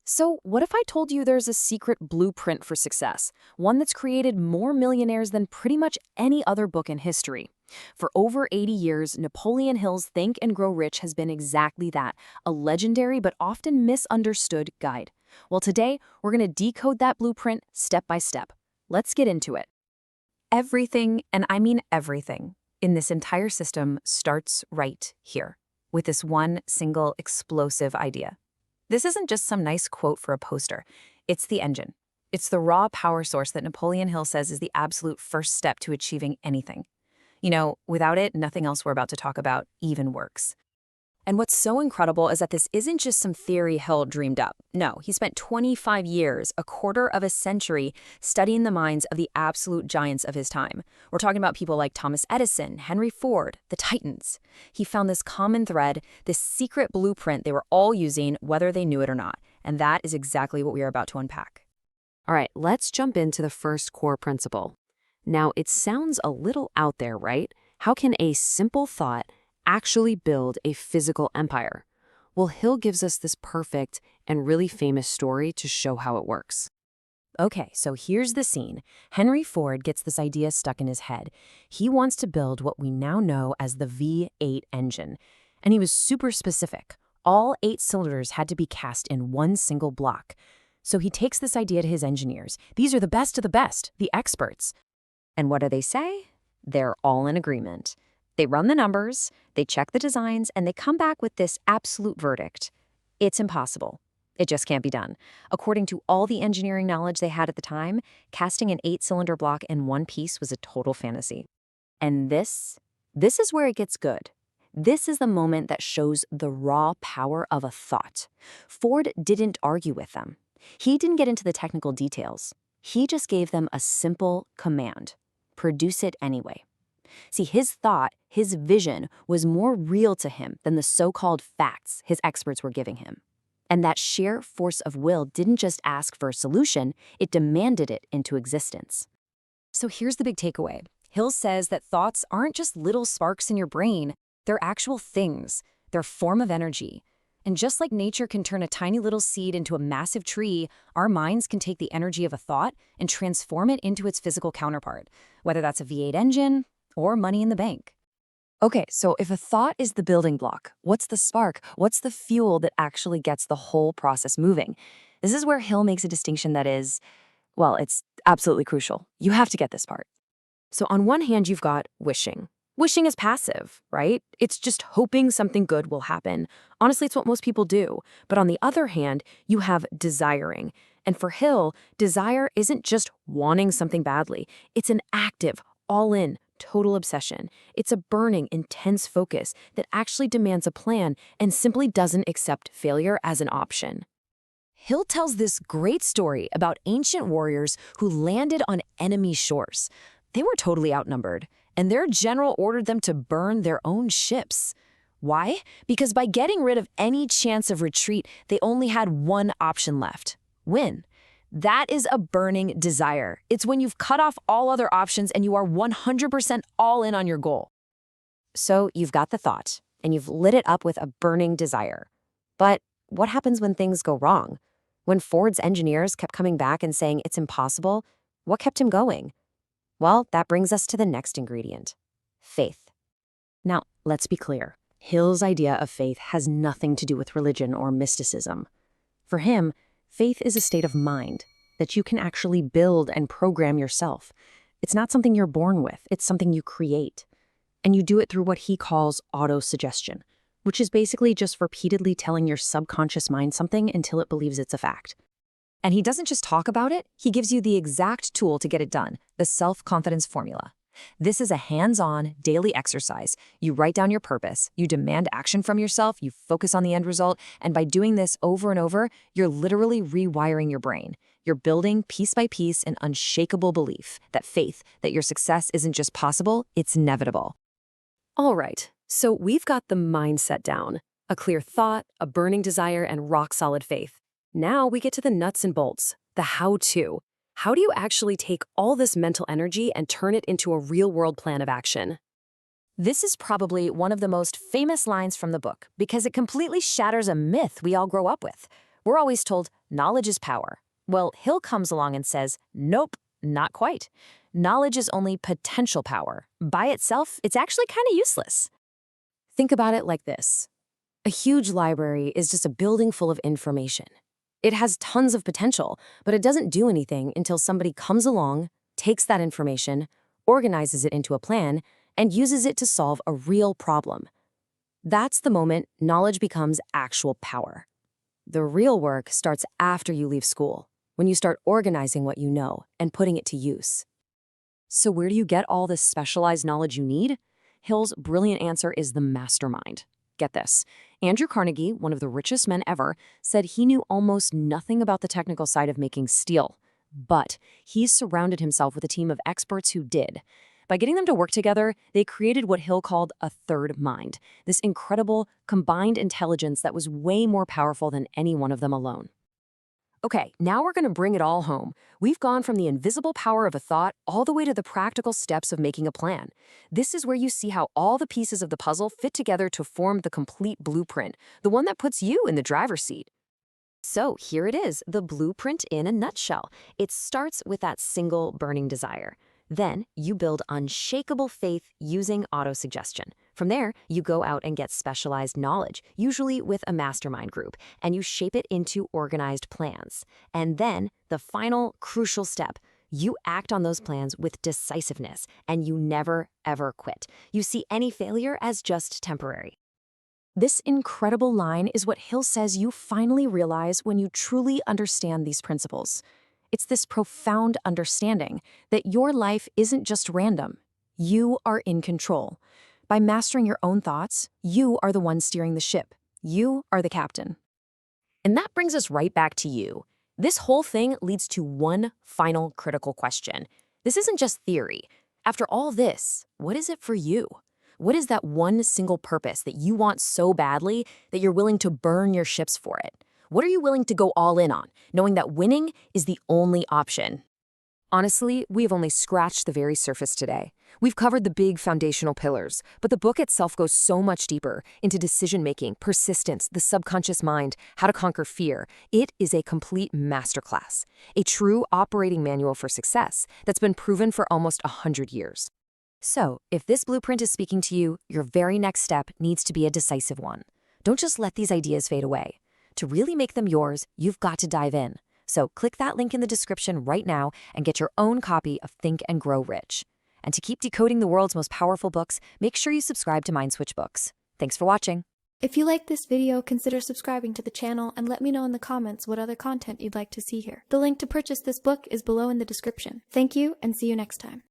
So, what if I told you there's a secret blueprint for success? One that's created more millionaires than pretty much any other book in history. For over 80 years, Napoleon Hill's Think and Grow Rich has been exactly that, a legendary but often misunderstood guide. Well, today, we're going to decode that blueprint step by step. Let's get into it. Everything, and I mean everything, in this entire system starts right here, with this one single explosive idea. This isn't just some nice quote for a poster. It's the engine. It's the raw power source that Napoleon Hill says is the absolute first step to achieving anything. You know, without it, nothing else we're about to talk about even works. And what's so incredible is that this isn't just some theory Hill dreamed up. No, he spent 25 years, a quarter of a century, studying the minds of the absolute giants of his time. We're talking about people like Thomas Edison, Henry Ford, the Titans. He found this common thread, this secret blueprint they were all using, whether they knew it or not. And that is exactly what we are about to unpack. All right, let's jump into the first core principle. Now, it sounds a little out there, right? How can a simple thought actually build a physical empire? Well, Hill gives us this perfect and really famous story to show how it works. Okay, so here's the scene. Henry Ford gets this idea stuck in his head. He wants to build what we now know as the V8 engine. And he was super specific. All 8 cylinders had to be cast in one single block. So he takes this idea to his engineers. These are the best of the best, the experts. And what do they say? They're all in agreement. They run the numbers, they check the designs, and they come back with this absolute verdict. It's impossible. It just can't be done. According to all the engineering knowledge they had at the time, casting an 8-cylinder block in one piece was a total fantasy. And this is where it gets good. This is the moment that shows the raw power of a thought. Ford didn't argue with them. He didn't get into the technical details. He just gave them a simple command: produce it anyway. See, his thought, his vision, was more real to him than the so-called facts his experts were giving him. And that sheer force of will didn't just ask for a solution, it demanded it into existence. So here's the big takeaway. Hill says that thoughts aren't just little sparks in your brain, they're actual things. They're a form of energy. And just like nature can turn a tiny little seed into a massive tree, our minds can take the energy of a thought and transform it into its physical counterpart, whether that's a V8 engine or money in the bank. Okay, so if a thought is the building block, what's the spark? What's the fuel that actually gets the whole process moving? This is where Hill makes a distinction that is, well, it's absolutely crucial. You have to get this part. So on one hand, you've got wishing. Wishing is passive, right? It's just hoping something good will happen. Honestly, it's what most people do. But on the other hand, you have desiring. And for Hill, desire isn't just wanting something badly. It's an active, all-in, total obsession. It's a burning, intense focus that actually demands a plan and simply doesn't accept failure as an option. Hill tells this great story about ancient warriors who landed on enemy shores. They were totally outnumbered, and their general ordered them to burn their own ships. Why? Because by getting rid of any chance of retreat, they only had one option left: win. That is a burning desire. It's when you've cut off all other options and you are 100% all in on your goal. So you've got the thought, and you've lit it up with a burning desire. But what happens when things go wrong? When Ford's engineers kept coming back and saying it's impossible, what kept him going? Well, that brings us to the next ingredient: faith. Now, let's be clear. Hill's idea of faith has nothing to do with religion or mysticism. For him, faith is a state of mind that you can actually build and program yourself. It's not something you're born with, it's something you create. And you do it through what he calls auto-suggestion, which is basically just repeatedly telling your subconscious mind something until it believes it's a fact. And he doesn't just talk about it, he gives you the exact tool to get it done, the self-confidence formula. This is a hands-on, daily exercise. You write down your purpose, you demand action from yourself, you focus on the end result, and by doing this over and over, you're literally rewiring your brain. You're building, piece by piece, an unshakable belief, that faith, that your success isn't just possible, it's inevitable. All right, so we've got the mindset down. A clear thought, a burning desire, and rock-solid faith. Now we get to the nuts and bolts, the how-to. How do you actually take all this mental energy and turn it into a real-world plan of action? This is probably one of the most famous lines from the book because it completely shatters a myth we all grow up with. We're always told knowledge is power. Well, Hill comes along and says, nope, not quite. Knowledge is only potential power. By itself, it's actually kind of useless. Think about it like this. A huge library is just a building full of information. It has tons of potential, but it doesn't do anything until somebody comes along, takes that information, organizes it into a plan, and uses it to solve a real problem. That's the moment knowledge becomes actual power. The real work starts after you leave school, when you start organizing what you know and putting it to use. So where do you get all this specialized knowledge you need? Hill's brilliant answer is the mastermind. Get this. Andrew Carnegie, one of the richest men ever, said he knew almost nothing about the technical side of making steel, but he surrounded himself with a team of experts who did. By getting them to work together, they created what Hill called a third mind, this incredible combined intelligence that was way more powerful than any one of them alone. Okay, now we're going to bring it all home. We've gone from the invisible power of a thought all the way to the practical steps of making a plan. This is where you see how all the pieces of the puzzle fit together to form the complete blueprint, the one that puts you in the driver's seat. So here it is, the blueprint in a nutshell. It starts with that single burning desire. Then you build unshakable faith using autosuggestion. From there, you go out and get specialized knowledge, usually with a mastermind group, and you shape it into organized plans. And then, the final crucial step, you act on those plans with decisiveness, and you never, ever quit. You see any failure as just temporary. This incredible line is what Hill says you finally realize when you truly understand these principles. It's this profound understanding that your life isn't just random. You are in control. By mastering your own thoughts, you are the one steering the ship. You are the captain. And that brings us right back to you. This whole thing leads to one final critical question. This isn't just theory. After all this, what is it for you? What is that one single purpose that you want so badly that you're willing to burn your ships for it? What are you willing to go all in on, knowing that winning is the only option? Honestly, we've only scratched the very surface today. We've covered the big foundational pillars, but the book itself goes so much deeper into decision-making, persistence, the subconscious mind, how to conquer fear. It is a complete masterclass, a true operating manual for success that's been proven for almost 100 years. So, if this blueprint is speaking to you, your very next step needs to be a decisive one. Don't just let these ideas fade away. To really make them yours, you've got to dive in. So click that link in the description right now and get your own copy of Think and Grow Rich. And to keep decoding the world's most powerful books, make sure you subscribe to MindSwitch Books. Thanks for watching. If you like this video, consider subscribing to the channel and let me know in the comments what other content you'd like to see here. The link to purchase this book is below in the description. Thank you and see you next time.